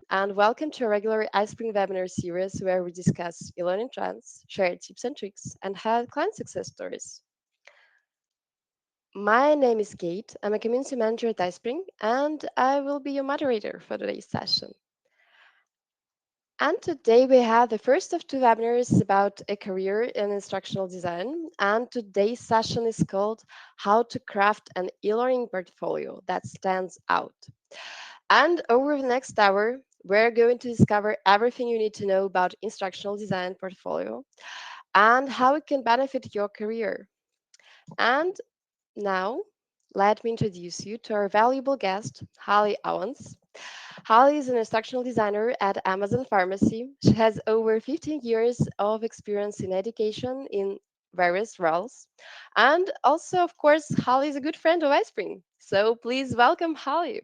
And welcome to a regular iSpring webinar series where we discuss e-learning trends, share tips and tricks, and have client success stories. My name is Kate. I'm a community manager at iSpring, and I will be your moderator for today's session. And today we have the first of two webinars about a career in instructional design. And today's session is called How to Craft an E-Learning Portfolio That Stands Out. And over the next hour, we're going to discover everything you need to know about instructional design portfolio and how it can benefit your career. And now, let me introduce you to our valuable guest, Holly Owens. Holly is an instructional designer at Amazon Pharmacy. She has over 15 years of experience in education in various roles. And also, of course, Holly is a good friend of iSpring. So please welcome Holly.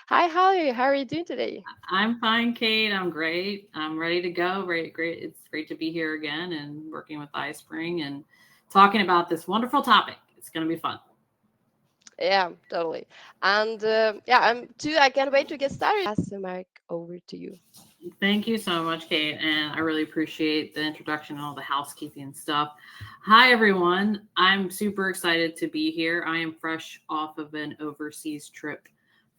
Hi, Holly. How are you doing today? I'm fine, Kate. I'm great. I'm ready to go. Great. It's great to be here again and working with iSpring and talking about this wonderful topic. It's going to be fun. Yeah, totally. And yeah, I'm too. I can't wait to get started. Pass the mic over to you. Thank you so much, Kate. And I really appreciate the introduction and all the housekeeping stuff. Hi, everyone. I'm super excited to be here. I am fresh off of an overseas trip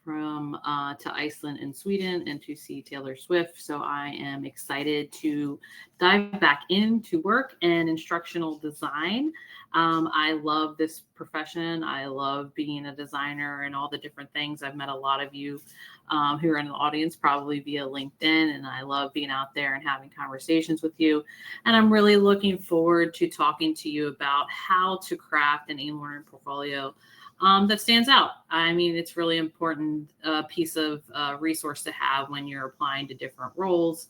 from to Iceland and Sweden and to see Taylor Swift. So I am excited to dive back into work and instructional design. I love this profession. I love being a designer and all the different things. I've met a lot of you who are in the audience probably via LinkedIn, and I love being out there and having conversations with you. And I'm really looking forward to talking to you about how to craft an e-learning portfolio that stands out. I mean, it's really important piece of resource to have when you're applying to different roles.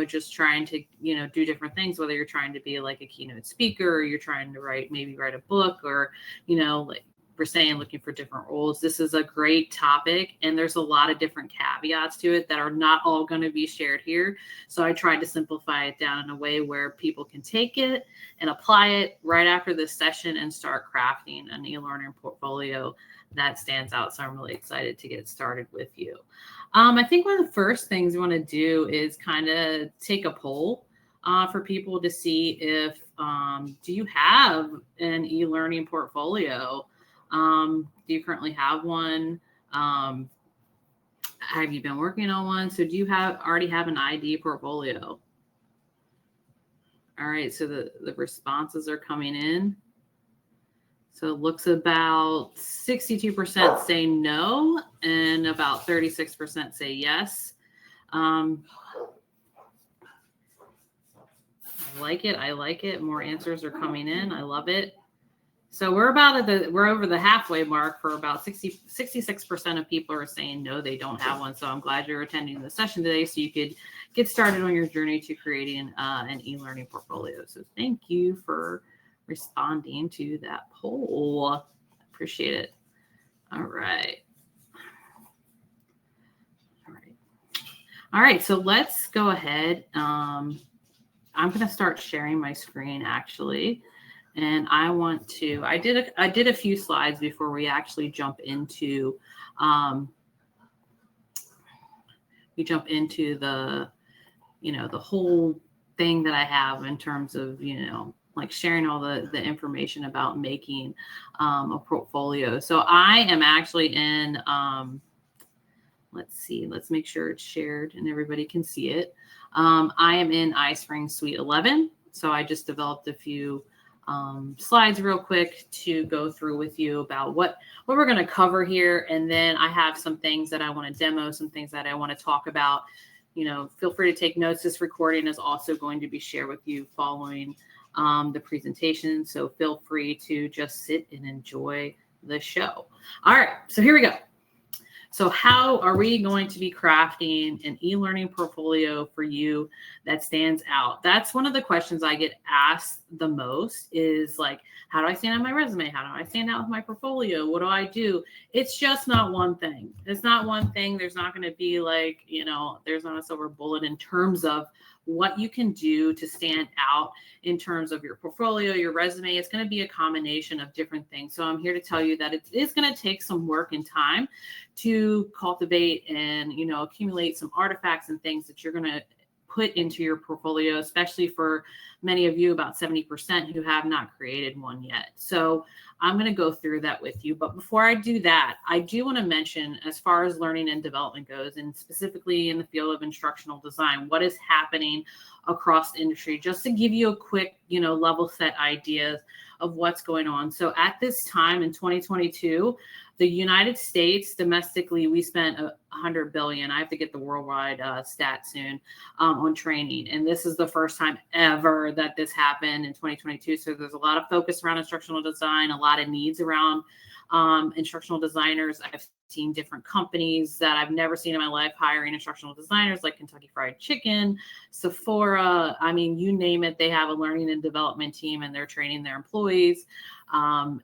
Just trying to, do different things, whether you're trying to be like a keynote speaker or you're trying to maybe write a book or, like we're saying, looking for different roles. This is a great topic and there's a lot of different caveats to it that are not all going to be shared here. So I tried to simplify it down in a way where people can take it and apply it right after this session and start crafting an e-learning portfolio that stands out. So I'm really excited to get started with you. I think one of the first things you want to do is kind of take a poll for people to see if do you have an e-learning portfolio? Do you currently have one? Have you been working on one? So do you already have an ID portfolio? All right, so the responses are coming in. So it looks about 62% say no, and about 36% say yes. I like it. I like it. More answers are coming in. I love it. So we're over the halfway mark for about 66% of people are saying no, they don't have one. So I'm glad you're attending the session today so you could get started on your journey to creating an e-learning portfolio. So thank you for responding to that poll. Appreciate it. All right. All right. So let's go ahead. I'm going to start sharing my screen actually. And I did a few slides before we actually jump into the, the whole thing that I have in terms of, like sharing all the information about making a portfolio. So I am actually in, let's make sure it's shared and everybody can see it. I am in iSpring Suite 11. So I just developed a few slides real quick to go through with you about what we're going to cover here. And then I have some things that I want to demo, some things that I want to talk about. Feel free to take notes. This recording is also going to be shared with you following the presentation. So feel free to just sit and enjoy the show. All right, so here we go. So how are we going to be crafting an e-learning portfolio for you that stands out? That's one of the questions I get asked the most is like, how do I stand on my resume? How do I stand out with my portfolio? What do I do? It's just not one thing. It's not one thing. There's not going to be like, there's not a silver bullet in terms of what you can do to stand out in terms of your portfolio, your resume. It's going to be a combination of different things. So I'm here to tell you that it is going to take some work and time to cultivate and, accumulate some artifacts and things that you're going to put into your portfolio, especially for many of you, about 70% who have not created one yet. So I'm going to go through that with you. But before I do that, I do want to mention, as far as learning and development goes, and specifically in the field of instructional design, what is happening across the industry, just to give you a quick, level set ideas of what's going on. So at this time in 2022, the United States domestically, we spent $100 billion. I have to get the worldwide stat soon on training. And this is the first time ever that this happened in 2022. So there's a lot of focus around instructional design, a lot of needs around instructional designers. I've seen different companies that I've never seen in my life hiring instructional designers, like Kentucky Fried Chicken, Sephora. I mean, you name it, they have a learning and development team and they're training their employees. And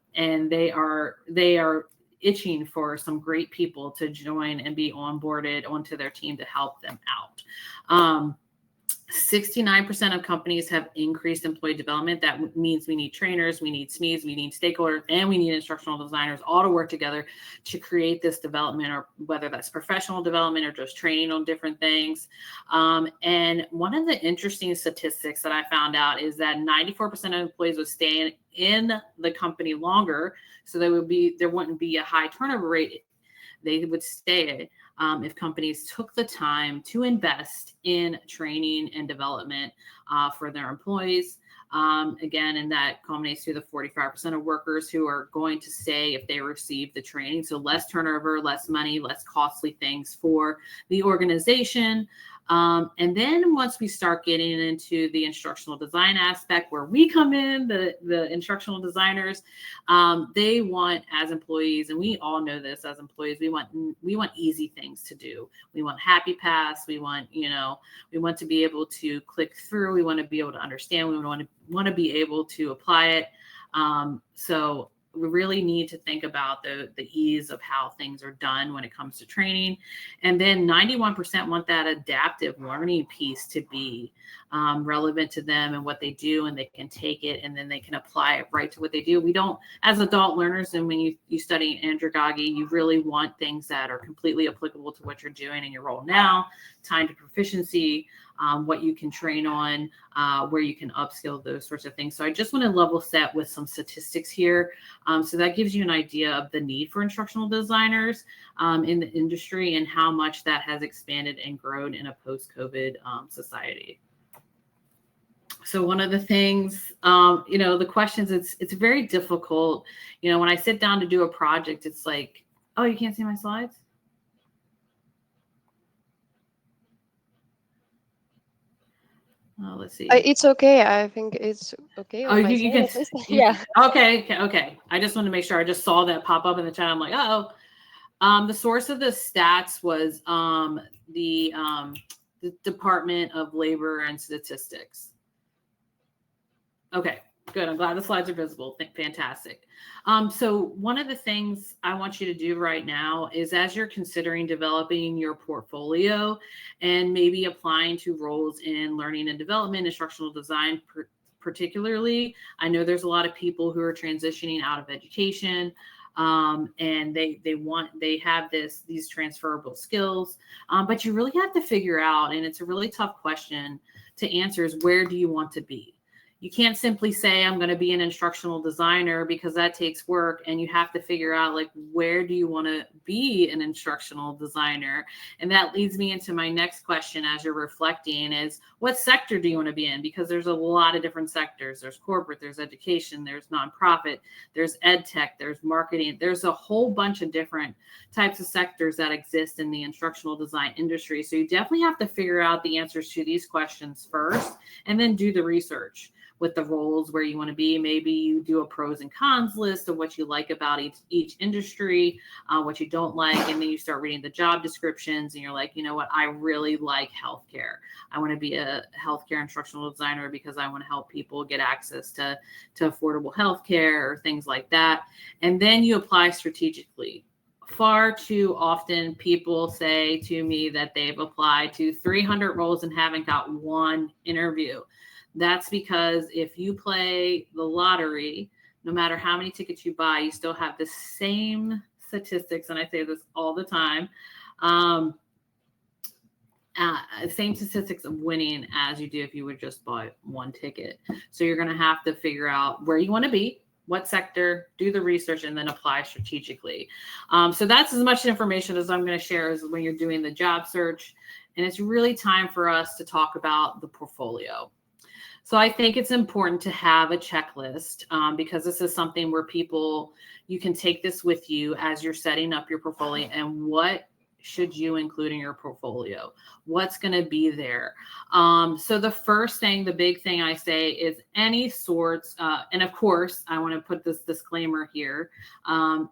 they are itching for some great people to join and be onboarded onto their team to help them out. 69% of companies have increased employee development. That means we need trainers, we need SMEs, we need stakeholders, and we need instructional designers all to work together to create this development, or whether that's professional development or just training on different things. And one of the interesting statistics that I found out is that 94% of employees would stay in the company longer. So there wouldn't be a high turnover rate. They would stay if companies took the time to invest in training and development for their employees. Again, and that culminates to the 45% of workers who are going to stay if they receive the training. So less turnover, less money, less costly things for the organization. And then once we start getting into the instructional design aspect, where we come in, the instructional designers, they want, as employees, and we all know this as employees, we want easy things to do. We want happy paths. We want to be able to click through. We want to be able to understand. We want to be able to apply it. So we really need to think about the ease of how things are done when it comes to training. And then 91% want that adaptive learning piece to be relevant to them and what they do, and they can take it and then they can apply it right to what they do. We don't, as adult learners, and when you study andragogy, you really want things that are completely applicable to what you're doing in your role now, time to proficiency, what you can train on, where you can upskill, those sorts of things. So I just want to level set with some statistics here. So that gives you an idea of the need for instructional designers in the industry and how much that has expanded and grown in a post-COVID society. So one of the things, the questions, it's very difficult. When I sit down to do a project, it's like, oh, you can't see my slides? Let's see. It's okay. I think it's okay Oh, on my you side can, at least. Yeah. okay. I just want to make sure. I just saw that pop up in the chat. I'm like, the source of the stats was the Department of Labor and Statistics. Okay, good. I'm glad the slides are visible. Fantastic. So one of the things I want you to do right now is, as you're considering developing your portfolio and maybe applying to roles in learning and development, instructional design particularly, I know there's a lot of people who are transitioning out of education, and they have these transferable skills, but you really have to figure out, and it's a really tough question to answer, is where do you want to be? You can't simply say, I'm going to be an instructional designer, because that takes work. And you have to figure out, like, where do you want to be an instructional designer? And that leads me into my next question as you're reflecting is, what sector do you want to be in? Because there's a lot of different sectors. There's corporate, there's education, there's nonprofit, there's ed tech, there's marketing. There's a whole bunch of different types of sectors that exist in the instructional design industry. So you definitely have to figure out the answers to these questions first, and then do the research with the roles where you want to be. Maybe you do a pros and cons list of what you like about each industry, what you don't like, and then you start reading the job descriptions and you're like, you know what, I really like healthcare. I want to be a healthcare instructional designer because I want to help people get access to affordable healthcare or things like that. And then you apply strategically. far too often people say to me that they've applied to 300 roles and haven't got one interview. That's because if you play the lottery, no matter how many tickets you buy, you still have the same statistics. And I say this all the time. Um, Same statistics of winning as you do if you would just buy one ticket. So you're going to have to figure out where you want to be, what sector, do the research, and then apply strategically. So that's as much information as I'm going to share as when you're doing the job search. And it's really time for us to talk about the portfolio. So I think it's important to have a checklist because this is something where you can take this with you as you're setting up your portfolio, and what should you include in your portfolio? What's going to be there? So the first thing, the big thing I say is any sorts, and of course, I want to put this disclaimer here. Don't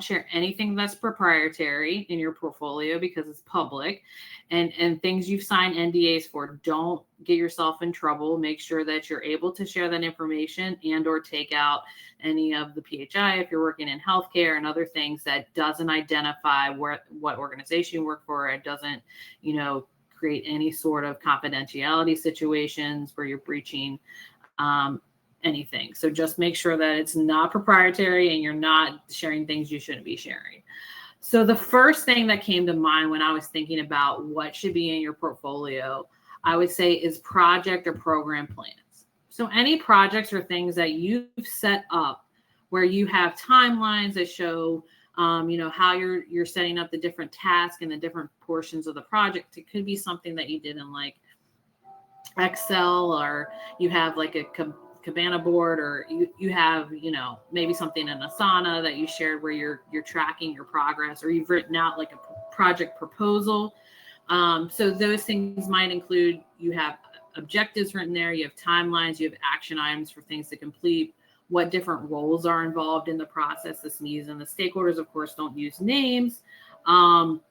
share anything that's proprietary in your portfolio because it's public, and things you've signed NDAs for. Don't get yourself in trouble. Make sure that you're able to share that information and or take out any of the PHI if you're working in healthcare and other things that doesn't identify what organization you work for. It doesn't, create any sort of confidentiality situations where you're breaching anything. So just make sure that it's not proprietary and you're not sharing things you shouldn't be sharing. So the first thing that came to mind when I was thinking about what should be in your portfolio, I would say, is project or program plans. So any projects or things that you've set up where you have timelines that show, how you're setting up the different tasks and the different portions of the project. It could be something that you did in like Excel, or you have like a Cabana board, or you have, maybe something in Asana that you shared where you're tracking your progress, or you've written out like a project proposal. So those things might include, you have objectives written there, you have timelines, you have action items for things to complete, what different roles are involved in the process. This means, and the stakeholders, of course, don't use names. And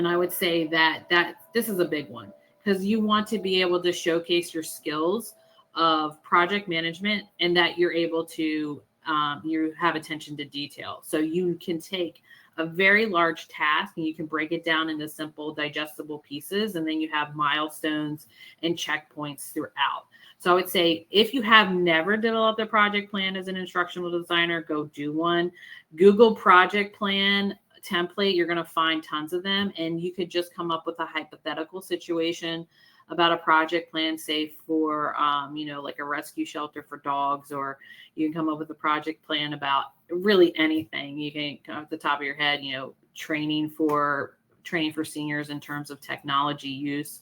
I would say that this is a big one because you want to be able to showcase your skills of project management and that you're able to, you have attention to detail. So you can take a very large task and you can break it down into simple digestible pieces, and then you have milestones and checkpoints throughout. So I would say if you have never developed a project plan as an instructional designer, go do one. Google project plan template, you're going to find tons of them, and you could just come up with a hypothetical situation about a project plan, say for, like a rescue shelter for dogs, or you can come up with a project plan about really anything. You can come off the top of your head, training for seniors in terms of technology use,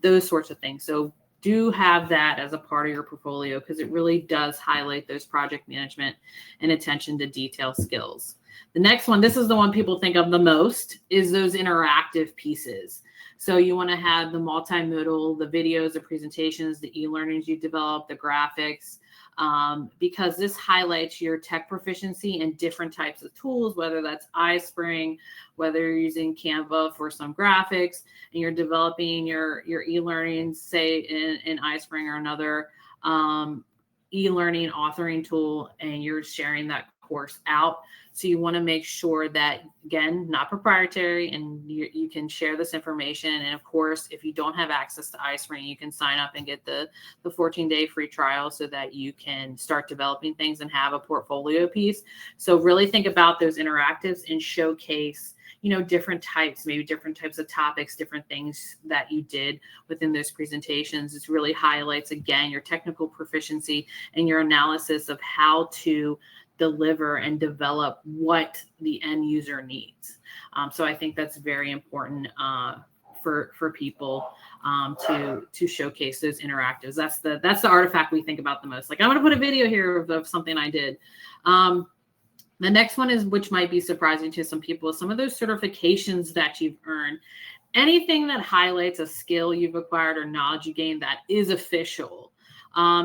those sorts of things. So do have that as a part of your portfolio because it really does highlight those project management and attention to detail skills. The next one, this is the one people think of the most, is those interactive pieces. So you want to have the multimodal, the videos, the presentations, the e-learnings you develop, the graphics, because this highlights your tech proficiency in different types of tools, whether that's iSpring, whether you're using Canva for some graphics, and you're developing your e-learnings, say in iSpring or another e-learning authoring tool, and you're sharing that course out. So you want to make sure that, again, not proprietary, and you can share this information. And of course, if you don't have access to iSpring, you can sign up and get the 14-day free trial so that you can start developing things and have a portfolio piece. So really think about those interactives and showcase, different types, maybe different types of topics, different things that you did within those presentations. It really highlights, again, your technical proficiency and your analysis of how to deliver and develop what the end user needs. So I think that's very important for people to showcase those interactives. That's the artifact we think about the most. Like, I'm going to put a video here of something I did. The next one is, which might be surprising to some people, some of those certifications that you've earned. Anything that highlights a skill you've acquired or knowledge you gained that is official.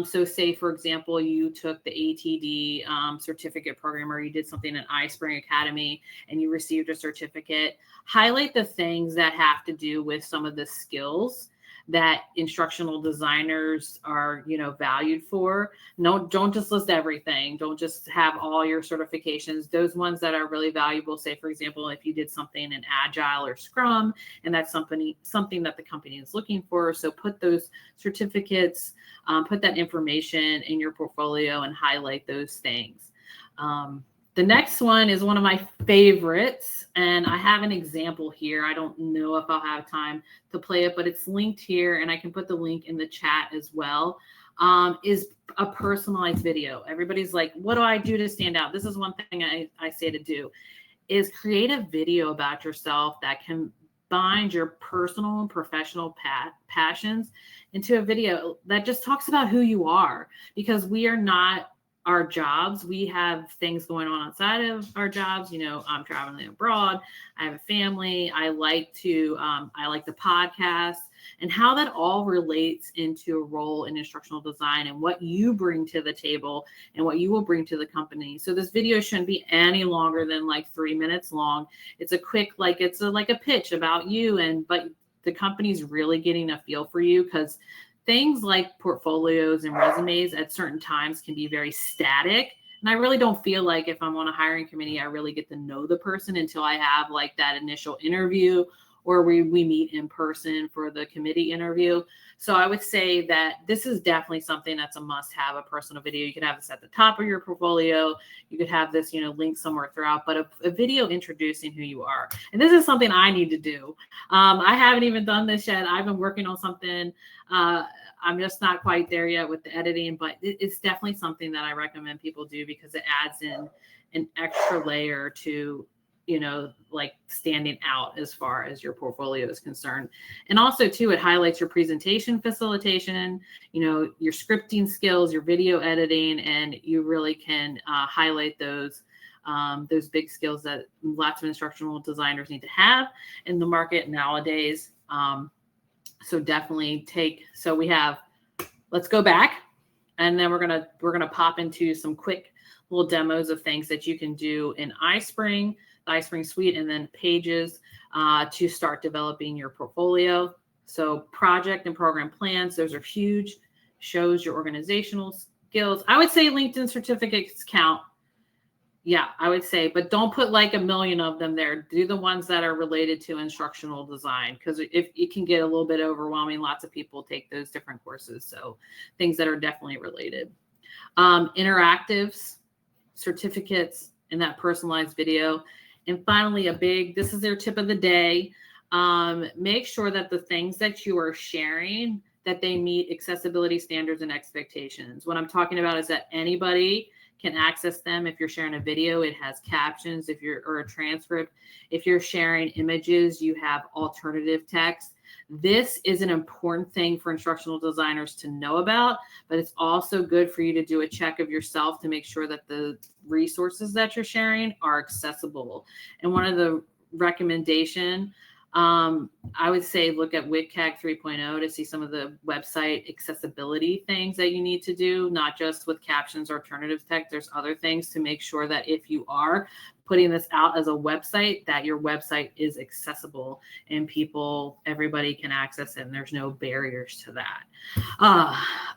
So say, for example, you took the ATD certificate program, or you did something at iSpring Academy and you received a certificate. Highlight the things that have to do with some of the skills that instructional designers are, valued for. No, don't just list everything. Don't just have all your certifications. Those ones that are really valuable, say, for example, if you did something in Agile or Scrum, and that's something that the company is looking for. So put those certificates, put that information in your portfolio and highlight those things. The next one is one of my favorites, and I have an example here. I don't know if I'll have time to play it, but it's linked here, and I can put the link in the chat as well. Is a personalized video. Everybody's like, what do I do to stand out? This is one thing I say to do, is create a video about yourself that combines your personal and professional passions into a video that just talks about who you are, because we are not our jobs. We have things going on outside of our jobs. I'm traveling abroad. I have a family. I like the podcast, and how that all relates into a role in instructional design and what you bring to the table and what you will bring to the company. So this video shouldn't be any longer than like 3 minutes long. It's a quick, it's like a pitch about you, but the company's really getting a feel for you, because things like portfolios and resumes at certain times can be very static. And I really don't feel like, if I'm on a hiring committee, I really get to know the person until I have like that initial interview, or we meet in person for the committee interview. So I would say that this is definitely something that's a must have, a personal video. You could have this at the top of your portfolio. You could have this, linked somewhere throughout, but a video introducing who you are. And this is something I need to do. I haven't even done this yet. I've been working on something. I'm just not quite there yet with the editing, but it's definitely something that I recommend people do, because it adds in an extra layer to, like standing out as far as your portfolio is concerned. And also too, it highlights your presentation facilitation, your scripting skills, your video editing, and you really can highlight those big skills that lots of instructional designers need to have in the market nowadays. So definitely let's go back, and then we're gonna pop into some quick little demos of things that you can do in iSpring, the iSpring suite, and then Pages to start developing your portfolio. So project and program plans, those are huge. Shows your organizational skills. I would say LinkedIn certificates count. Yeah, I would say, but don't put like 1 million of them there. Do the ones that are related to instructional design, because if it can get a little bit overwhelming. Lots of people take those different courses. So things that are definitely related. Interactives, certificates, and that personalized video. And finally, this is their tip of the day. Make sure that the things that you are sharing, that they meet accessibility standards and expectations. What I'm talking about is that anybody can access them. If you're sharing a video, it has captions. Or a transcript. If you're sharing images, you have alternative text. This is an important thing for instructional designers to know about, but it's also good for you to do a check of yourself to make sure that the resources that you're sharing are accessible. And one of the recommendation, I would say look at WCAG 3.0 to see some of the website accessibility things that you need to do, not just with captions or alternative text. There's other things to make sure that if you are putting this out as a website, that your website is accessible and everybody can access it, and there's no barriers to that.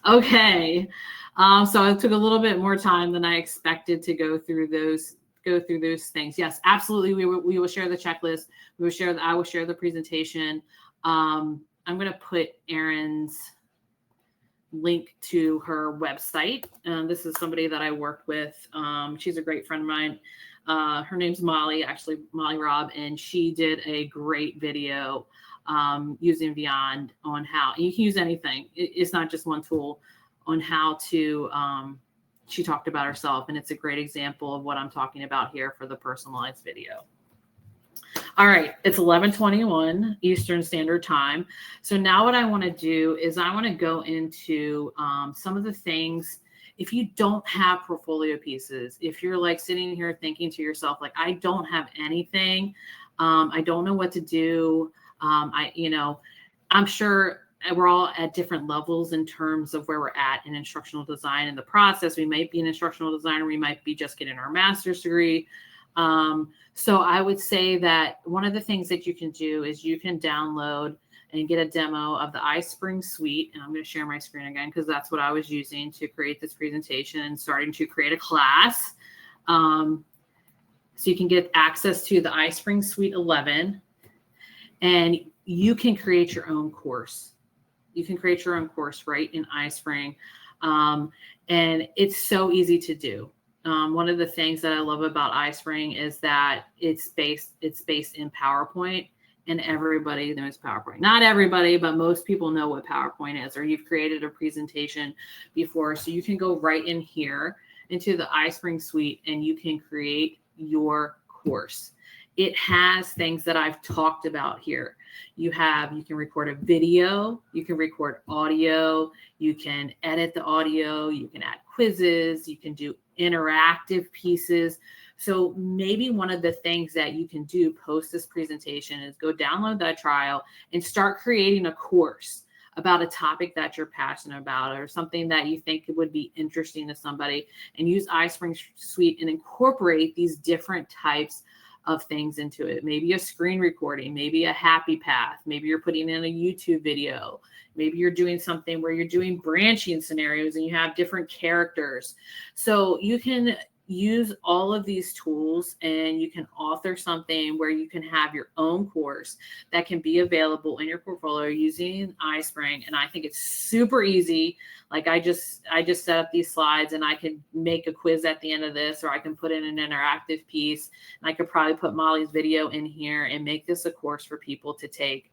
Okay. So it took a little bit more time than I expected to go through those things. Yes, absolutely. We will share the checklist. I will share the presentation. I'm going to put Erin's link to her website. This is somebody that I worked with. She's a great friend of mine. Her name's Molly Robb, and she did a great video using Beyond on how you can use anything. It's not just one tool, on how to she talked about herself, and it's a great example of what I'm talking about here for the personalized video. All right, it's 11:21 Eastern Standard Time. So now what I want to do is I want to go into some of the things. If you don't have portfolio pieces, if you're like sitting here thinking to yourself, like, I don't have anything, I don't know what to do. I'm sure we're all at different levels in terms of where we're at in instructional design in the process. We might be an instructional designer. We might be just getting our master's degree. So I would say that one of the things that you can do is you can download and get a demo of the iSpring suite. And I'm going to share my screen again because that's what I was using to create this presentation and starting to create a class. So you can get access to the iSpring Suite 11, and you can create your own course. You can create your own course right in iSpring, and it's so easy to do. One of the things that I love about iSpring is that it's based in PowerPoint, and everybody knows PowerPoint. Not everybody, but most people know what PowerPoint is, or you've created a presentation before. So you can go right in here into the iSpring Suite, and you can create your course. It has things that I've talked about here. You can record a video, you can record audio, you can edit the audio, you can add quizzes, you can do interactive pieces. So maybe one of the things that you can do post this presentation is go download that trial and start creating a course about a topic that you're passionate about or something that you think would be interesting to somebody, and use iSpring Suite and incorporate these different types of things into it. Maybe a screen recording, maybe a happy path, maybe you're putting in a YouTube video, maybe you're doing something where you're doing branching scenarios and you have different characters. So you can use all of these tools and you can author something where you can have your own course that can be available in your portfolio using iSpring. And I think it's super easy. Like I just set up these slides and I can make a quiz at the end of this, or I can put in an interactive piece, and I could probably put Molly's video in here and make this a course for people to take.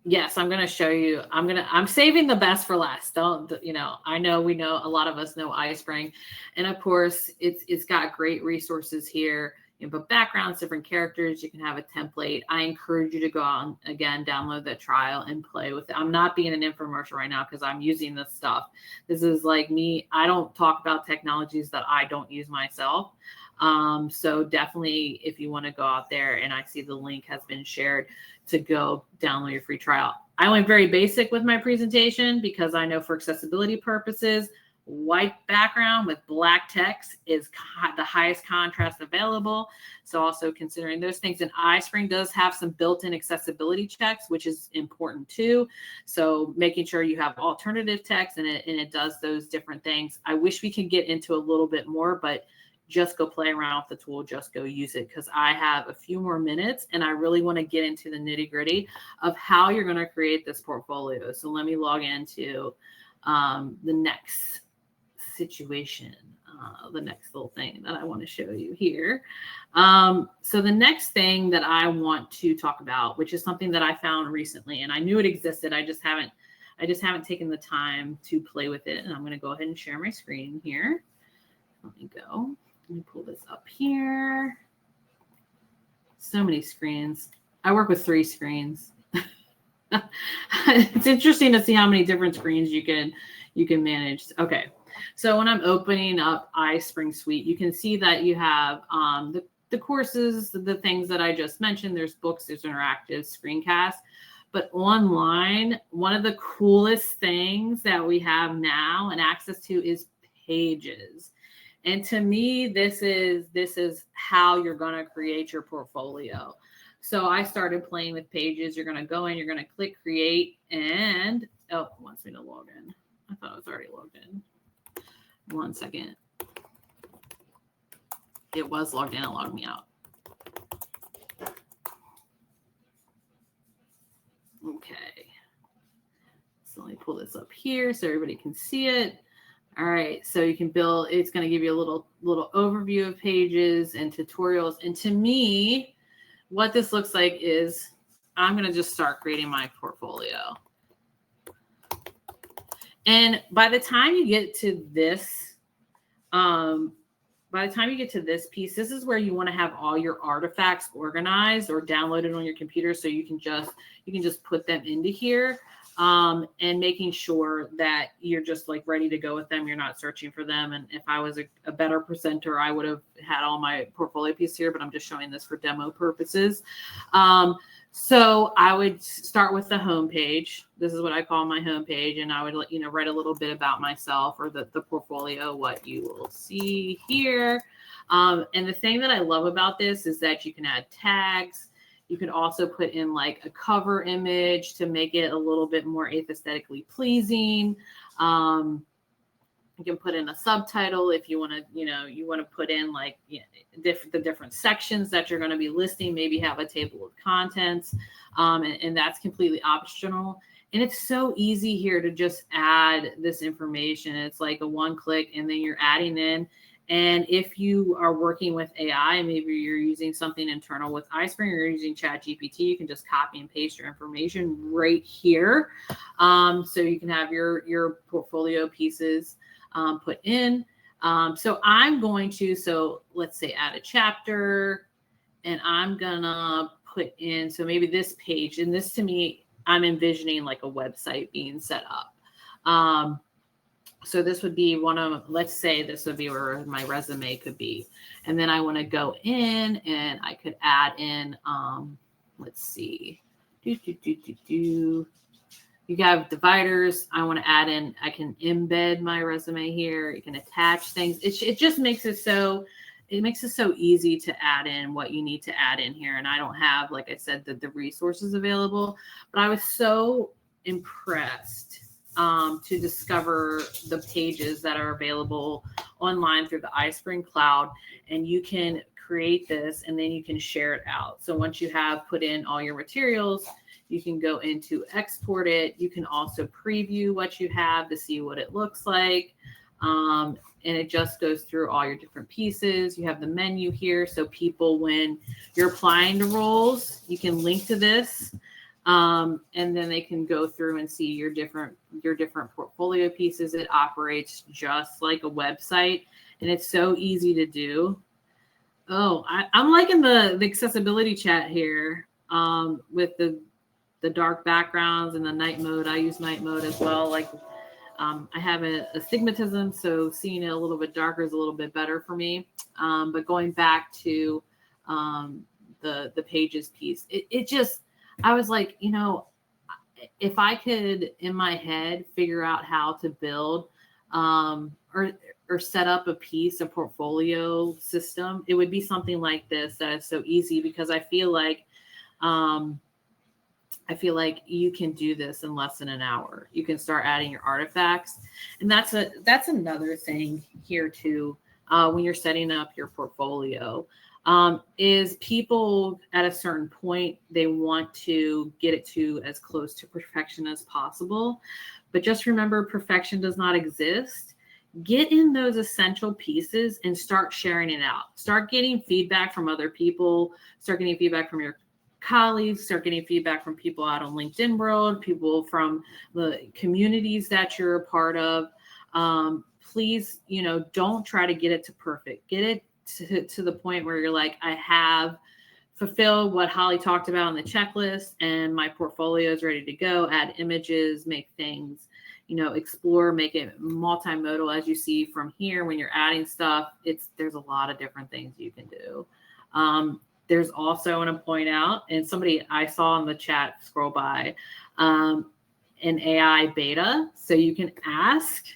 Yes, I'm going to show you. I'm saving the best for last. I know a lot of us know iSpring, and of course it's got great resources here. But backgrounds, different characters, you can have a template. I encourage you to go out and again, download that trial and play with it. I'm not being an infomercial right now because I'm using this stuff. This is like me. I don't talk about technologies that I don't use myself. So definitely if you want to go out there, and I see the link has been shared to go download your free trial. I went very basic with my presentation because I know for accessibility purposes, white background with black text is the highest contrast available. So also considering those things, and iSpring does have some built-in accessibility checks, which is important too. So making sure you have alternative text and it does those different things. I wish we could get into a little bit more, but just go play around with the tool, just go use it, because I have a few more minutes and I really want to get into the nitty gritty of how you're going to create this portfolio. So let me log into the next situation, the next little thing that I want to show you here. So the next thing that I want to talk about, which is something that I found recently, and I knew it existed, I just haven't taken the time to play with it. And I'm going to go ahead and share my screen here. Let me go. Let me pull this up here. So many screens. I work with 3 screens. It's interesting to see how many different screens you can manage. Okay. So when I'm opening up iSpring Suite, you can see that you have the courses, the things that I just mentioned. There's books, there's interactive screencasts. But online, one of the coolest things that we have now and access to is pages. And to me, this is how you're going to create your portfolio. So I started playing with pages. You're going to go in, you're going to click create, and it wants me to log in. I thought I was already logged in. 1 second. It was logged in and logged me out. Okay. So let me pull this up here so everybody can see it. All right, so you can build, it's going to give you a little overview of pages and tutorials. And to me, what this looks like is I'm going to just start creating my portfolio. And by the time you get to this, piece, this is where you want to have all your artifacts organized or downloaded on your computer, so you can just put them into here. And making sure that you're just like ready to go with them. You're not searching for them. And if I was a better presenter, I would have had all my portfolio pieces here, but I'm just showing this for demo purposes. So I would start with the home page. This is what I call my home page. And I would write a little bit about myself or the portfolio, what you will see here. And the thing that I love about this is that you can add tags. You can also put in like a cover image to make it a little bit more aesthetically pleasing. You can put in a subtitle if you want to, you want to put in like the different sections that you're going to be listing, maybe have a table of contents, and that's completely optional. And it's so easy here to just add this information. It's like a one click and then you're adding in. And if you are working with AI, maybe you're using something internal with iSpring or you're using ChatGPT, you can just copy and paste your information right here. So you can have your portfolio pieces put in. So I'm going to, let's say add a chapter, and I'm gonna put in, so maybe this page, and this to me, I'm envisioning like a website being set up. So this would be let's say this would be where my resume could be. And then I want to go in and I could add in, let's see, you have dividers. I want to add in, I can embed my resume here. You can attach things. It just makes it so easy to add in what you need to add in here. And I don't have, like I said, the resources available, but I was so impressed to discover the pages that are available online through the iSpring cloud. And you can create this and then you can share it out. So once you have put in all your materials, you can go into export it. You can also preview what you have to see what it looks like. And it just goes through all your different pieces. You have the menu here. So people, when you're applying to roles, you can link to this. And then they can go through and see your different portfolio pieces. It operates just like a website, and it's so easy to do. Oh, I'm liking the accessibility chat here with the dark backgrounds and the night mode. I use night mode as well. Like I have astigmatism, so seeing it a little bit darker is a little bit better for me. But going back to the pages piece, it just, I was like, if I could in my head figure out how to build or set up a portfolio system, it would be something like this that is so easy, because I feel like you can do this in less than an hour. You can start adding your artifacts. And that's another thing here too, when you're setting up your portfolio, is people at a certain point, they want to get it to as close to perfection as possible. But just remember, perfection does not exist. Get in those essential pieces and start sharing it out. Start getting feedback from other people. Start getting feedback from your colleagues. Start getting feedback from people out on LinkedIn world, people from the communities that you're a part of. Please, don't try to get it to perfect. Get it to the point where you're like, I have fulfilled what Holly talked about on the checklist, and my portfolio is ready to go. Add images, make things, explore, make it multimodal. As you see from here, when you're adding stuff, there's a lot of different things you can do. There's also, I want to point out, and somebody I saw in the chat scroll by, an AI beta. So you can ask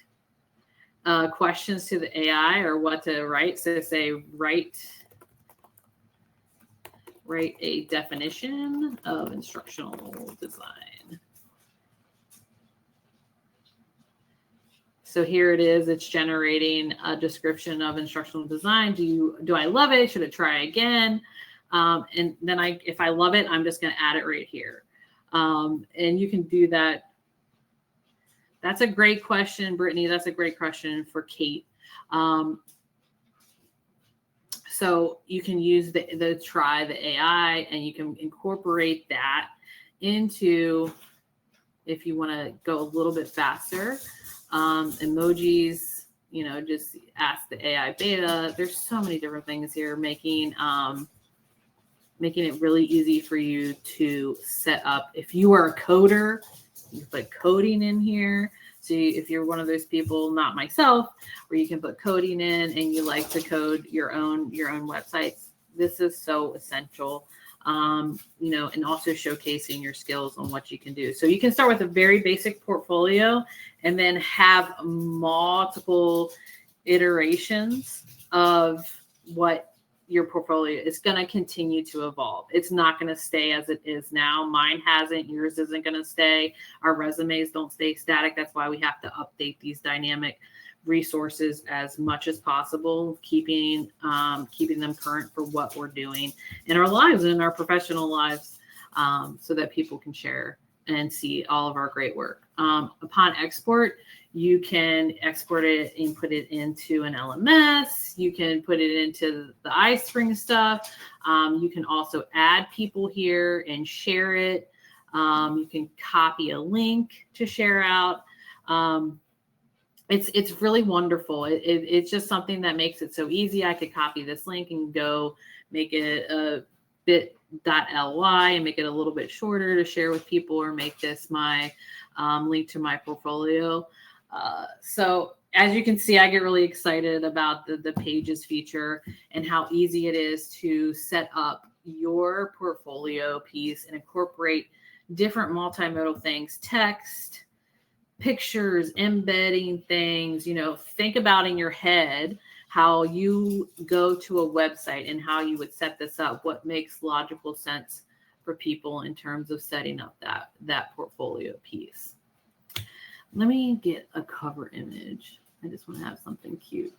questions to the AI or what to write. So say, write a definition of instructional design. So here it is. It's generating a description of instructional design. Do I love it? Should I try again? And then if I love it, I'm just going to add it right here. And you can do that. That's a great question, Brittany. That's a great question for Kate. So you can use the AI, and you can incorporate that into, if you want to go a little bit faster, emojis, just ask the AI beta. There's so many different things here, making it really easy for you to set up. If you are a coder, you put coding in here. So if you're one of those people, not myself, where you can put coding in and you like to code your own websites, this is so essential. And also showcasing your skills on what you can do. So you can start with a very basic portfolio and then have multiple iterations of what your portfolio is going to continue to evolve. It's not going to stay as it is now. Mine hasn't, yours isn't going to stay. Our resumes don't stay static. That's why we have to update these dynamic resources as much as possible, keeping them current for what we're doing in our lives and in our professional lives, so that people can share and see all of our great work. Upon export, you can export it and put it into an LMS. You can put it into the iSpring stuff. You can also add people here and share it. You can copy a link to share out. It's really wonderful. It's just something that makes it so easy. I could copy this link and go make it a bit.ly and make it a little bit shorter to share with people, or make this my link to my portfolio. So as you can see, I get really excited about the pages feature and how easy it is to set up your portfolio piece and incorporate different multimodal things, text, pictures, embedding things. Think about in your head how you go to a website and how you would set this up, what makes logical sense for people in terms of setting up that portfolio piece. Let me get a cover image. I just want to have something cute.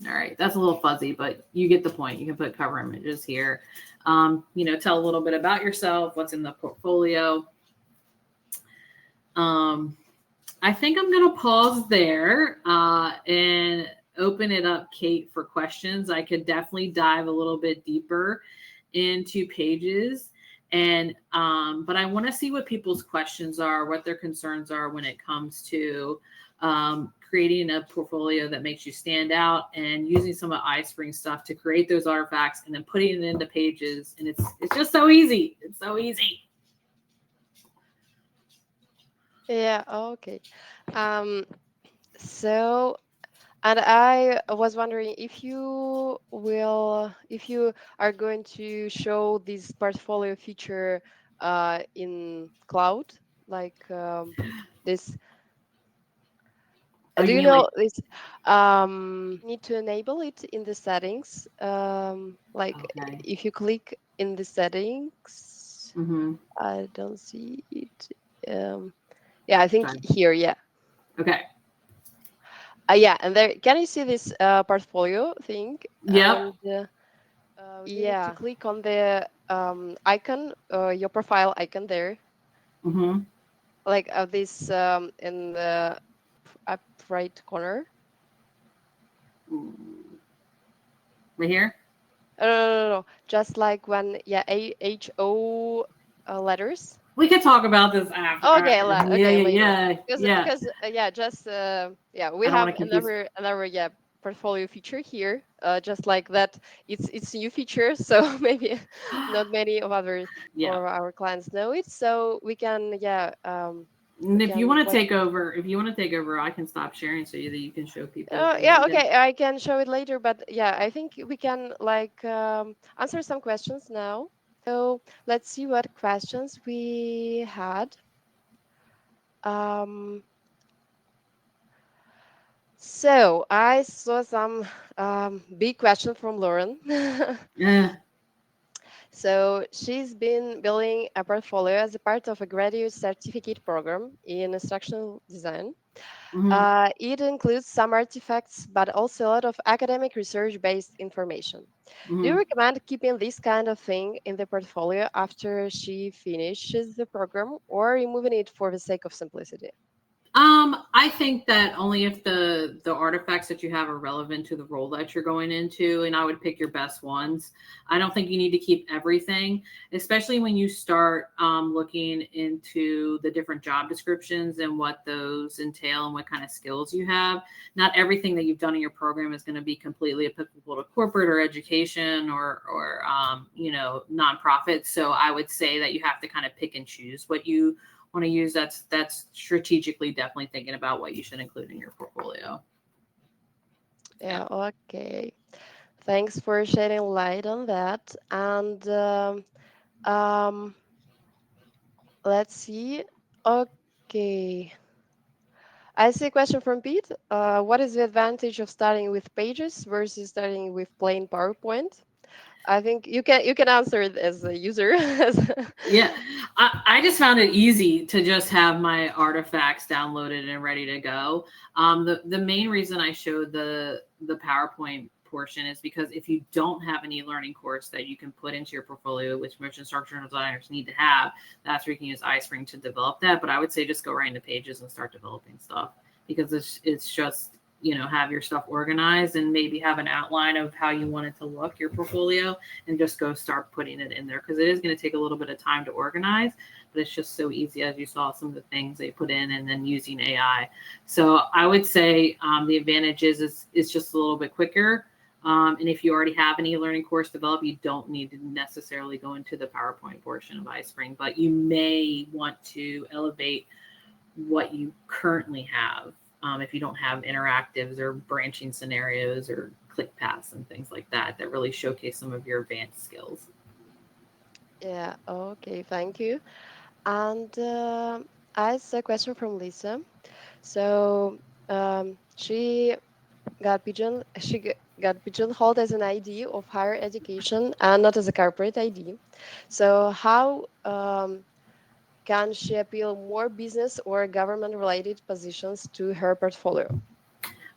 All right, that's a little fuzzy, but you get the point. You can put cover images here. Tell a little bit about yourself, what's in the portfolio. I think I'm going to pause there and open it up, Kate, for questions. I could definitely dive a little bit deeper into pages. But I want to see what people's questions are, what their concerns are when it comes to creating a portfolio that makes you stand out, and using some of iSpring stuff to create those artifacts and then putting it into pages. And it's just so easy. It's so easy. Yeah, okay. Um, so, and I was wondering if you are going to show this portfolio feature in cloud, like this. Oh, Do you you mean like, know this? Need to enable it in the settings. Like okay. if you click in the settings, Mm-hmm. I don't see it. Um, yeah, I think Sorry. here. Yeah. Okay. Yeah, and there, can you see this portfolio thing? Yep. And you need to click on the icon, your profile icon there, Mm-hmm. like this in the up right corner. Right here. No. Just like when, yeah, HO letters. We could talk about this after. Okay, Yeah, okay, yeah, later. yeah, yeah. Because yeah, just yeah, we I don't want have to confuse. another yeah portfolio feature here. Just like that, it's a new feature, so maybe not many of others Yeah. or our clients know it. So we can yeah And we if you can want to what. take over, I can stop sharing so that you can show people. Yeah, okay, I can show it later, but yeah, I think we can like answer some questions now. So let's see what questions we had. Um, so I saw some big question from Lauren. Yeah. So she's been building a portfolio as a part of a graduate certificate program in instructional design. Mm-hmm. It includes some artifacts, but also a lot of academic research-based information. Do you Mm-hmm. recommend keeping this kind of thing in the portfolio after she finishes the program, or removing it for the sake of simplicity? I think that only if the artifacts that you have are relevant to the role that you're going into, and I would pick your best ones. I don't think you need to keep everything, especially when you start looking into the different job descriptions and what those entail and what kind of skills you have. Not everything that you've done in your program is going to be completely applicable to corporate or education or nonprofits. So I would say that you have to kind of pick and choose what you want to use. That's strategically definitely thinking about what you should include in your portfolio. Yeah. Yeah, okay. Thanks for shedding light on that. And um, let's see. Okay. I see a question from Pete. What is the advantage of starting with Pages versus starting with plain PowerPoint? I think you can answer it as a user. Yeah, I just found it easy to just have my artifacts downloaded and ready to go. The main reason I showed the PowerPoint portion is because if you don't have an e-learning course that you can put into your portfolio, which most instructional designers need to have, that's where you can use iSpring to develop that. But I would say just go right into Pages and start developing stuff because it's just have your stuff organized and maybe have an outline of how you want it to look, your portfolio, and just go start putting it in there because it is going to take a little bit of time to organize, but it's just so easy as you saw some of the things they put in and then using AI. So I would say the advantage is it's just a little bit quicker. And if you already have an e-learning course developed, you don't need to necessarily go into the PowerPoint portion of iSpring, but you may want to elevate what you currently have if you don't have interactives or branching scenarios or click paths and things like that that really showcase some of your advanced skills. Yeah, okay, thank you. And I see a question from Lisa. So she got pigeonholed as an ID of higher education and not as a corporate ID. So how can she appeal more business or government related positions to her portfolio?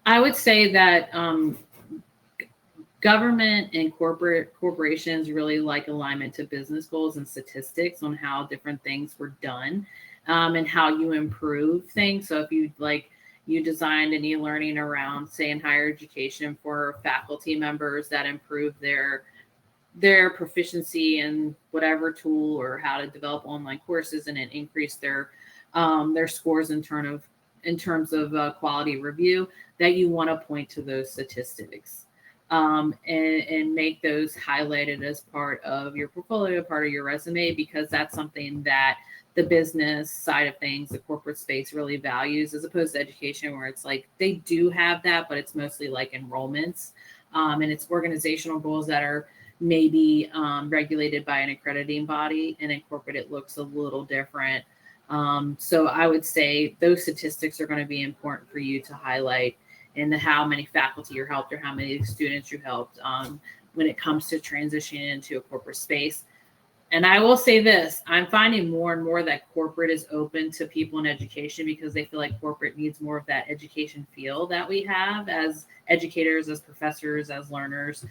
I would say that government and corporations really like alignment to business goals and statistics on how different things were done and how you improve things. So if you designed an e-learning around, say, in higher education for faculty members that improve their proficiency in whatever tool or how to develop online courses and it increase their scores in terms of quality review, that you want to point to those statistics and make those highlighted as part of your portfolio, part of your resume, because that's something that the business side of things, the corporate space really values, as opposed to education, where it's like they do have that, but it's mostly like enrollments and it's organizational goals that are maybe regulated by an accrediting body, and in corporate it looks a little different. So I would say those statistics are going to be important for you to highlight and how many faculty you helped or how many students you helped when it comes to transitioning into a corporate space. And I will say this, I'm finding more and more that corporate is open to people in education because they feel like corporate needs more of that education feel that we have as educators, as professors, as learners.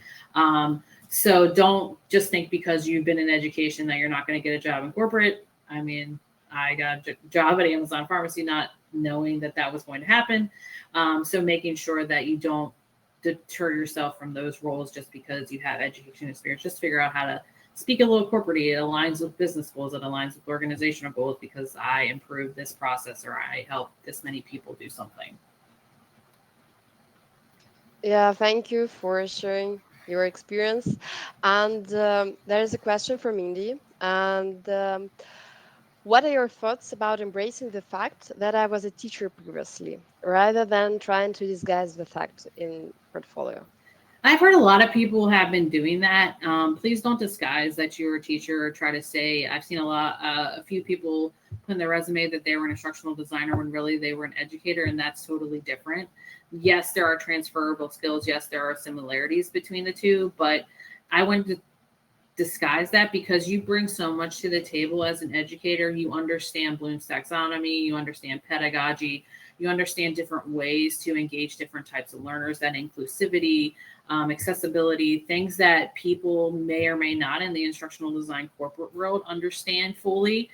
So don't just think because you've been in education that you're not going to get a job in corporate. I mean, I got a job at Amazon Pharmacy not knowing that that was going to happen. So making sure that you don't deter yourself from those roles just because you have education experience. Just figure out how to speak a little corporate. It aligns with business goals. It aligns with organizational goals because I improved this process or I helped this many people do something. Yeah, thank you for sharing your experience. And there is a question from Indy. And what are your thoughts about embracing the fact that I was a teacher previously, rather than trying to disguise the fact in portfolio? I've heard a lot of people have been doing that. Please don't disguise that you're a teacher or try to say. I've seen a few people put in their resume that they were an instructional designer when really they were an educator, and that's totally different. Yes, there are transferable skills. Yes, there are similarities between the two, but I wouldn't disguise that because you bring so much to the table as an educator. You understand Bloom's taxonomy, you understand pedagogy, you understand different ways to engage different types of learners, that inclusivity, accessibility, things that people may or may not in the instructional design corporate world understand fully.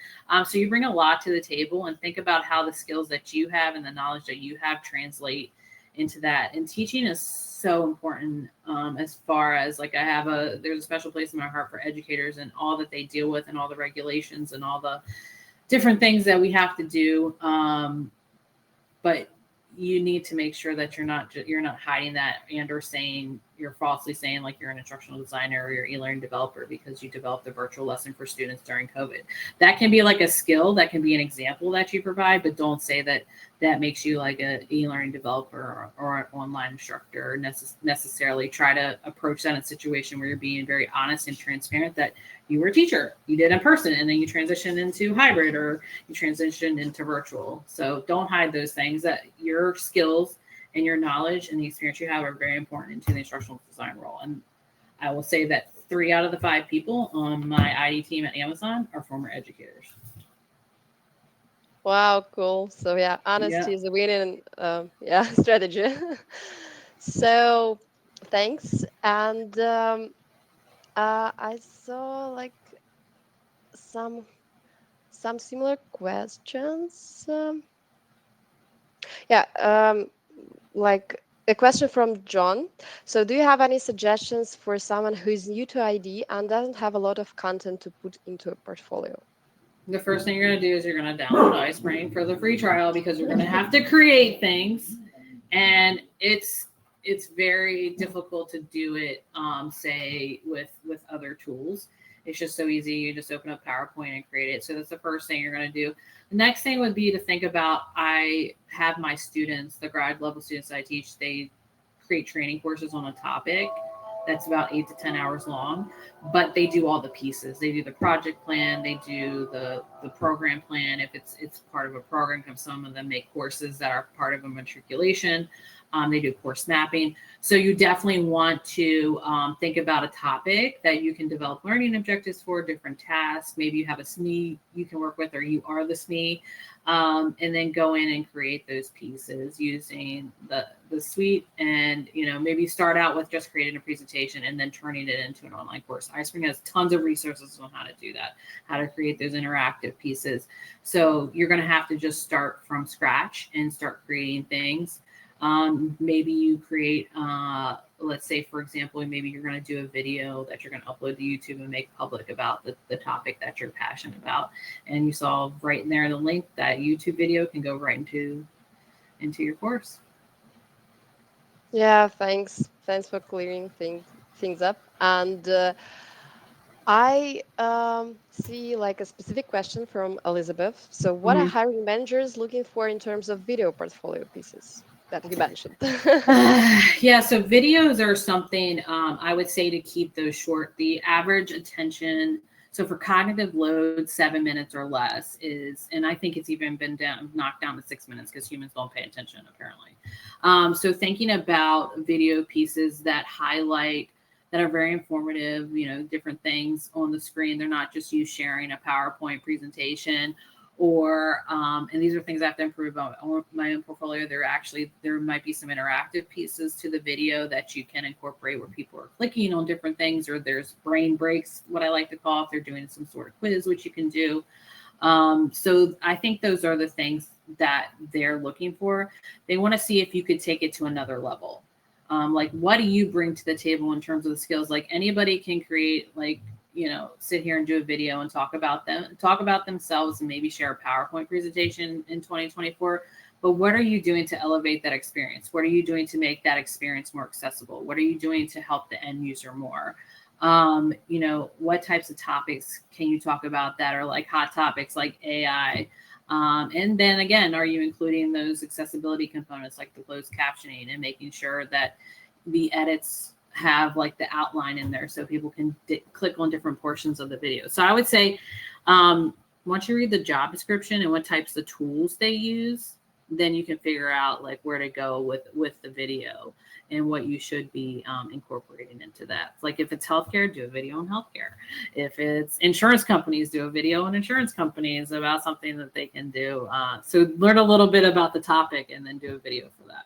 So you bring a lot to the table and think about how the skills that you have and the knowledge that you have translate into that. And teaching is so important as far as like there's a special place in my heart for educators and all that they deal with and all the regulations and all the different things that we have to do. But you need to make sure that you're not hiding that and or saying you're falsely saying like you're an instructional designer or you're e-learning developer because you developed a virtual lesson for students during COVID. That can be like a skill, that can be an example that you provide, but don't say that that makes you like an e-learning developer or an online instructor. Necessarily try to approach that in a situation where you're being very honest and transparent that you were a teacher, you did in person, and then you transitioned into hybrid or you transitioned into virtual. So don't hide those things, that your skills and your knowledge and the experience you have are very important into the instructional design role. And I will say that 3 out of the 5 people on my ID team at Amazon are former educators. Wow, cool. So yeah, Yeah. honesty is a winning yeah strategy. So thanks. And I saw like some some similar questions. Yeah, like a question from John. So, do you have any suggestions for someone who is new to ID and doesn't have a lot of content to put into a portfolio? The first thing you're going to do is you're going to download iSpring for the free trial because you're going to have to create things, and it's very difficult to do it say with other tools. It's just so easy. You just open up PowerPoint and create it. So that's the first thing you're going to do. The next thing would be to think about, I have my students, the grad level students I teach, they create training courses on a topic that's about 8 to 10 hours long, but they do all the pieces. They do the project plan, they do the program plan. If it's part of a program, because some of them make courses that are part of a matriculation. They do course mapping. So you definitely want to think about a topic that you can develop learning objectives for, different tasks. Maybe you have a SME you can work with, or you are the SME, and then go in and create those pieces using the suite. And maybe start out with just creating a presentation and then turning it into an online course. iSpring has tons of resources on how to do that, how to create those interactive pieces. So you're going to have to just start from scratch and start creating things. Maybe you create, let's say, for example, maybe you're going to do a video that you're going to upload to YouTube and make public about the topic that you're passionate about. And you saw right in there the link, that YouTube video can go right into your course. Yeah, thanks. Thanks for clearing things up. And I see like a specific question from Elizabeth. So, what are Mhm. hiring managers looking for in terms of video portfolio pieces that you mentioned? Yeah, so videos are something, I would say to keep those short. The average attention, so for cognitive load, 7 minutes or less is, and I think it's even been knocked down to 6 minutes because humans don't pay attention apparently. So thinking about video pieces that highlight, that are very informative, different things on the screen. They're not just you sharing a PowerPoint presentation, or and these are things I have to improve on my own portfolio. There might be some interactive pieces to the video that you can incorporate where people are clicking on different things, or there's brain breaks, what I like to call, if they're doing some sort of quiz, which you can do. So I think those are the things that they're looking for. They want to see if you could take it to another level. Like, what do you bring to the table in terms of the skills? Like, anybody can create, like, sit here and do a video and talk about themselves, and maybe share a PowerPoint presentation in 2024. But what are you doing to elevate that experience? What are you doing to make that experience more accessible? What are you doing to help the end user more? What types of topics can you talk about that are like hot topics, like AI? And then again, are you including those accessibility components like the closed captioning, and making sure that the edits have like the outline in there so people can click on different portions of the video. So I would say, once you read the job description and what types of tools they use, then you can figure out like where to go with the video and what you should be incorporating into that. Like, if it's healthcare, do a video on healthcare. If it's insurance companies, do a video on insurance companies about something that they can do. So learn a little bit about the topic and then do a video for that.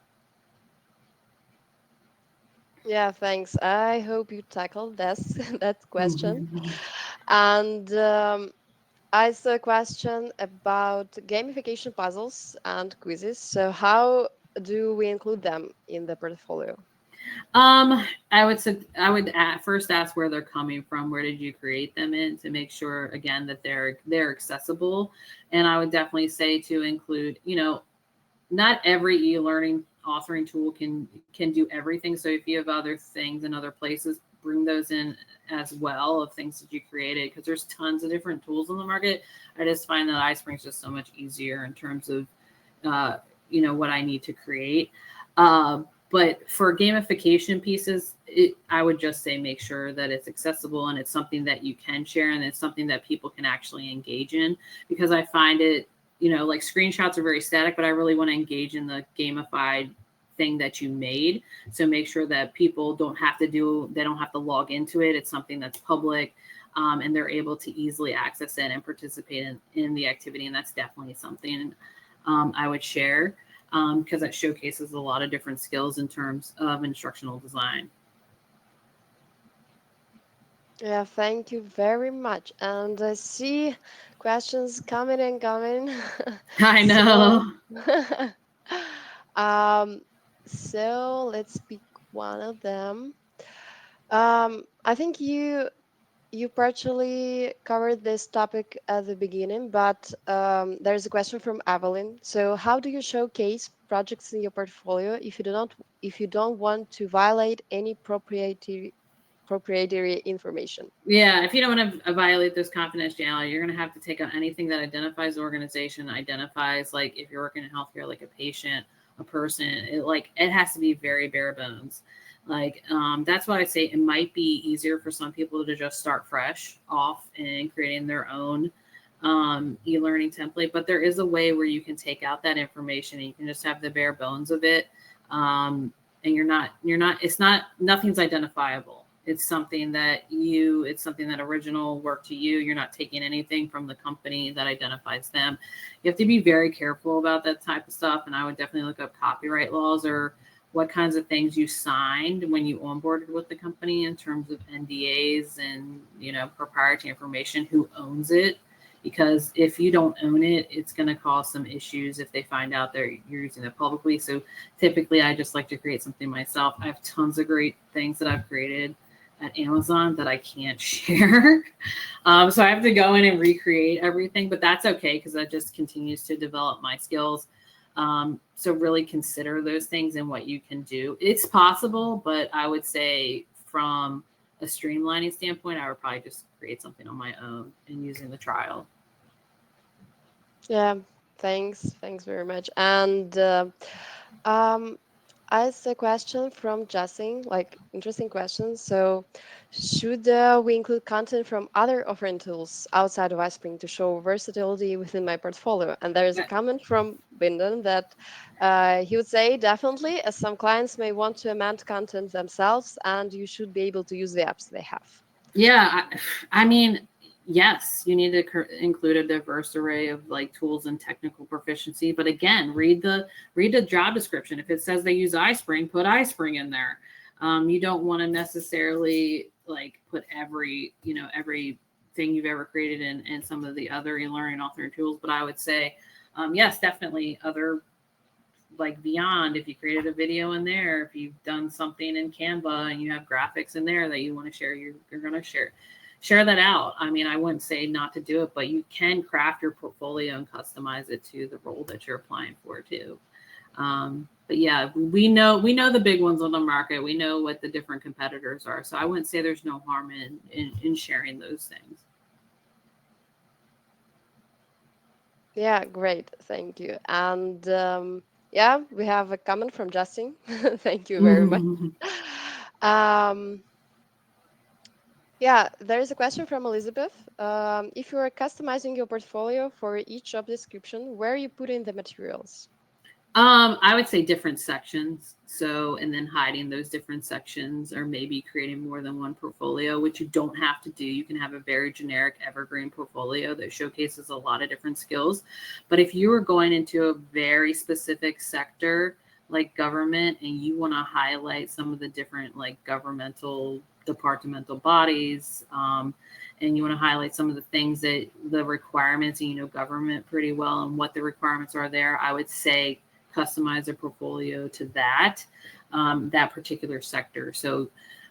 Yeah, thanks. I hope you tackled this that question. Mhm. And I saw a question about gamification puzzles and quizzes. So, how do we include them in the portfolio? I would first ask where they're coming from. Where did you create them in, to make sure again that they're accessible. And I would definitely say to include, not every e-learning authoring tool can do everything. So if you have other things in other places, bring those in as well of things that you created, because there's tons of different tools on the market. I just find that iSpring is just so much easier in terms of what I need to create. But for gamification pieces, I would just say make sure that it's accessible and it's something that you can share and it's something that people can actually engage in, because I find it, like screenshots are very static, but I really want to engage in the gamified thing that you made. So make sure that people they don't have to log into it. It's something that's public, and they're able to easily access it and participate in the activity. And that's definitely something I would share, because that showcases a lot of different skills in terms of instructional design. Yeah, thank you very much. And I see questions coming and coming. I So, know. um, so let's pick one of them. I think you partially covered this topic at the beginning, but there's a question from Evelyn. So, how do you showcase projects in your portfolio if you don't want to violate any proprietary information? Yeah, if you don't want to violate this confidentiality, you're going to have to take on anything that identifies the organization, identifies, like if you're working in healthcare, like a patient, a person. It has to be very bare bones. That's why I say it might be easier for some people to just start fresh off and creating their own e-learning template. But there is a way where you can take out that information and you can just have the bare bones of it. And it's not, nothing's identifiable. It's something that original work to you. You're not taking anything from the company that identifies them. You have to be very careful about that type of stuff. And I would definitely look up copyright laws or what kinds of things you signed when you onboarded with the company in terms of NDAs and, proprietary information, who owns it. Because if you don't own it, it's going to cause some issues if they find out that you're using it publicly. So typically I just like to create something myself. I have tons of great things that I've created at Amazon that I can't share. So I have to go in and recreate everything, but that's okay because that just continues to develop my skills. So really consider those things and what you can do. It's possible, but I would say from a streamlining standpoint, I would probably just create something on my own and using the trial. Yeah, thanks very much. And um, as a question from Justin, like interesting question. So, should we include content from other offering tools outside of iSpring to show versatility within my portfolio? And there is a comment from Bindon that he would say definitely, as some clients may want to amend content themselves, and you should be able to use the apps they have. Yeah, I mean, yes, you need to include a diverse array of like tools and technical proficiency. But again, read the job description. If it says they use iSpring, put iSpring in there. You don't want to necessarily like put everything you've ever created in some of the other e-learning authoring tools. But I would say, yes, definitely other, like beyond, if you created a video in there, if you've done something in Canva and you have graphics in there that you want to share, you're going to share that out. I mean, I wouldn't say not to do it, but you can craft your portfolio and customize it to the role that you're applying for too. But yeah, we know the big ones on the market. We know what the different competitors are. So I wouldn't say there's no harm in sharing those things. Yeah, great. Thank you. And yeah, we have a comment from Justin. Thank you very much. Um, yeah, there is a question from Elizabeth. If you are customizing your portfolio for each job description, where are you putting the materials? I would say different sections. So, and then hiding those different sections, or maybe creating more than one portfolio, which you don't have to do. You can have a very generic evergreen portfolio that showcases a lot of different skills. But if you are going into a very specific sector like government and you want to highlight some of the different like governmental departmental bodies, and you want to highlight some of the things that the requirements, and government pretty well and what the requirements are there, I would say customize a portfolio to that particular sector. So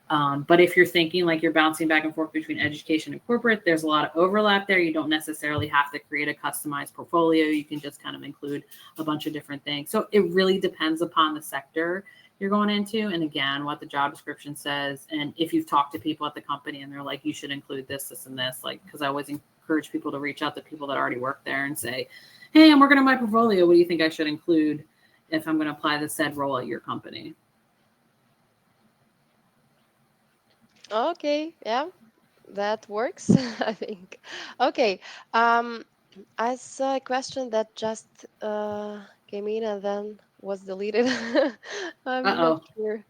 But if you're thinking like you're bouncing back and forth between education and corporate, there's a lot of overlap there. You don't necessarily have to create a customized portfolio. You can just kind of include a bunch of different things. So it really depends upon the sector you're going into. And again, what the job description says. And if you've talked to people at the company and they're like, you should include this, this, and this, like, because I always encourage people to reach out to people that already work there and say, hey, I'm working on my portfolio. What do you think I should include if I'm going to apply the said role at your company? Okay, yeah, that works, I think. Okay, um, I saw a question that just came in and then was deleted. I'm not Uh-oh. sure.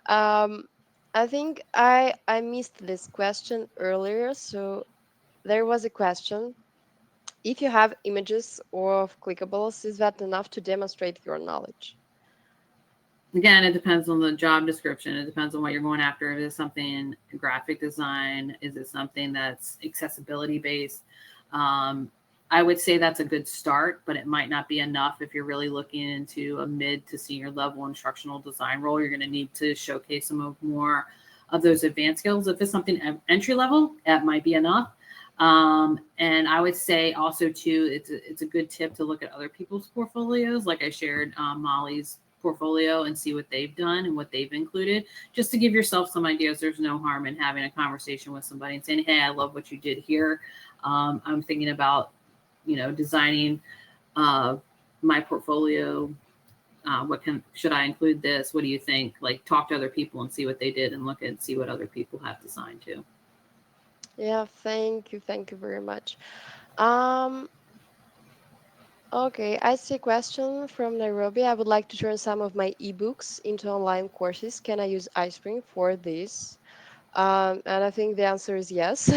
Um, I think I missed this question earlier. So there was a question. If you have images of clickables, is that enough to demonstrate your knowledge? Again, it depends on the job description. It depends on what you're going after. If it's something graphic design, is it something that's accessibility based? Um, I would say that's a good start, but it might not be enough if you're really looking into a mid to senior level instructional design role. You're going to need to showcase some of more of those advanced skills. If it's something entry level, that might be enough. And I would say also too, it's a good tip to look at other people's portfolios. Like I shared Molly's portfolio and see what they've done and what they've included, just to give yourself some ideas. There's no harm in having a conversation with somebody and saying, hey, I love what you did here. I'm thinking about, designing uh, my portfolio. Should I include this? What do you think? Like, talk to other people and see what they did and look and see what other people have designed too. Yeah, thank you very much. Um, okay, I see a question from Nairobi. I would like to turn some of my ebooks into online courses. Can I use iSpring for this? And I think the answer is yes.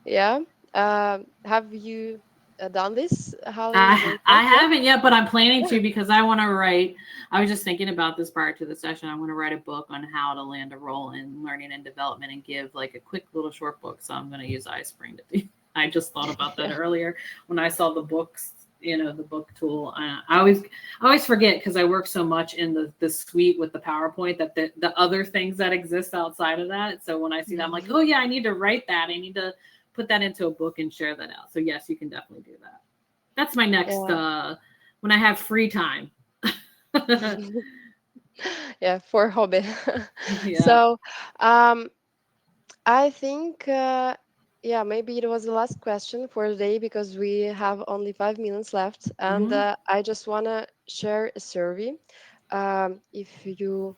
Yeah. Have you done this? How is it going? I Yeah. haven't yet, but I'm planning to because I want to write. I was just thinking about this prior to the session. I want to write a book on how to land a role in learning and development and give like a quick little short book. So I'm going to use iSpring to do. I just thought about that Yeah. earlier when I saw the books. The book tool. I always forget because I work so much in the suite with the PowerPoint that the other things that exist outside of that. So when I see that, I'm like, Mhm. oh yeah, I need to write that. I need to put that into a book and share that out. So yes, you can definitely do that. That's my next Yeah. when I have free time. Yeah, for hobby. Yeah. So, um, I think, yeah, maybe it was the last question for the day because we have only 5 minutes left. And Hmm. I just want to share a survey. If you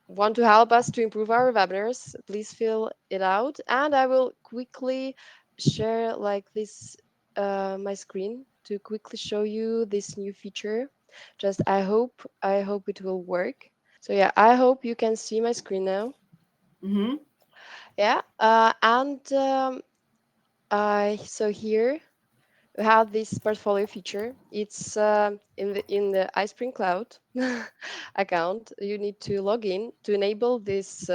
want to help us to improve our webinars, please fill it out. And I will quickly share like this my screen to quickly show you this new feature. Just I hope it will work. So yeah, I hope you can see my screen now. Hmm. Yeah, and so here we have this portfolio feature. It's in the iSpring Cloud account. You need to log in to enable this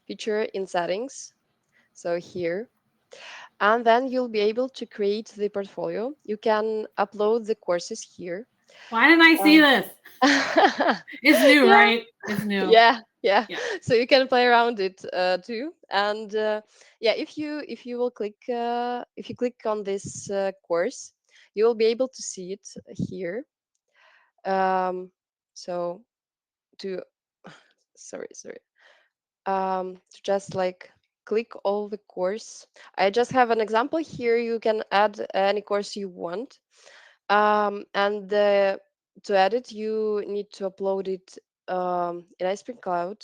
feature in settings. So here, and then you'll be able to create the portfolio. You can upload the courses here. Why didn't I see Uh, this? It's new, yeah, right? It's new. yeah. Yeah. So you can play around it too. And yeah, if you click on this course, you will be able to see it here. So to sorry, to just like click all the course. I just have an example here. You can add any course you want. And to add it, you need to upload it in iSpring Cloud.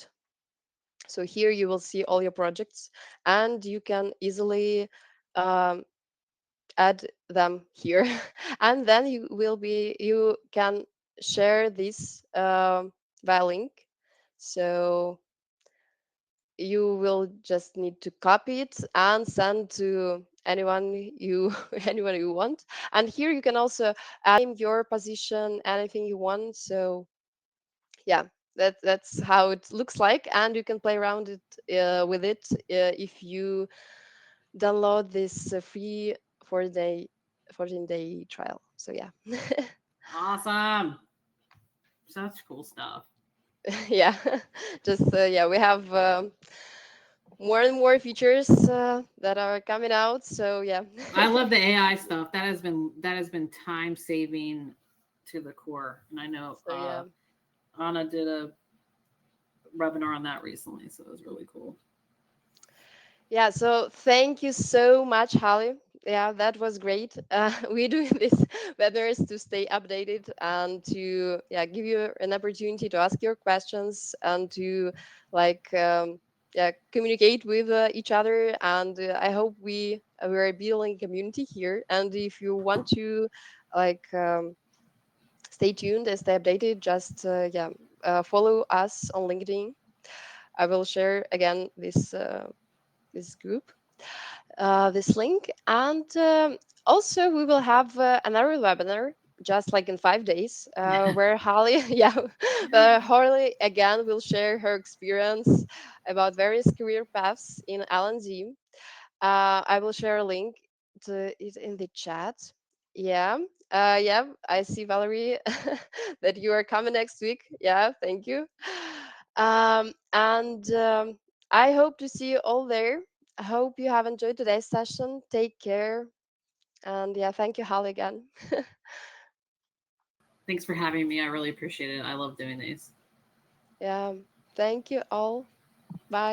So here you will see all your projects, and you can easily um, add them here. And then you can share this via link. So you will just need to copy it and send to anyone you anyone you want. And here you can also add your position, anything you want. So yeah, that's how it looks like, and you can play around it with it if you download this free 14-day trial. So yeah. Awesome. Such cool stuff. Yeah, just yeah, we have more and more features that are coming out. So yeah. I love the AI stuff. That has been time saving to the core. And I know So yeah. Anna did a webinar on that recently, so it was really cool. Yeah, so thank you so much, Holly. Yeah, that was great. We do these webinars to stay updated and to give you an opportunity to ask your questions and to like communicate with each other. And I hope we are building a community here. And if you want to like stay tuned and stay updated, just follow us on LinkedIn. I will share again this group, this link. And also, we will have another webinar just like in 5 days, where Holly, yeah, Holly again will share her experience about various career paths in L&D. I will share a link to it in the chat. Yeah. Yeah, I see Valerie that you are coming next week. Yeah, thank you. And I hope to see you all there. I hope you have enjoyed today's session. Take care. And yeah, thank you, Holly, again. Thanks for having me. I really appreciate it. I love doing these. Yeah, thank you all. Bye.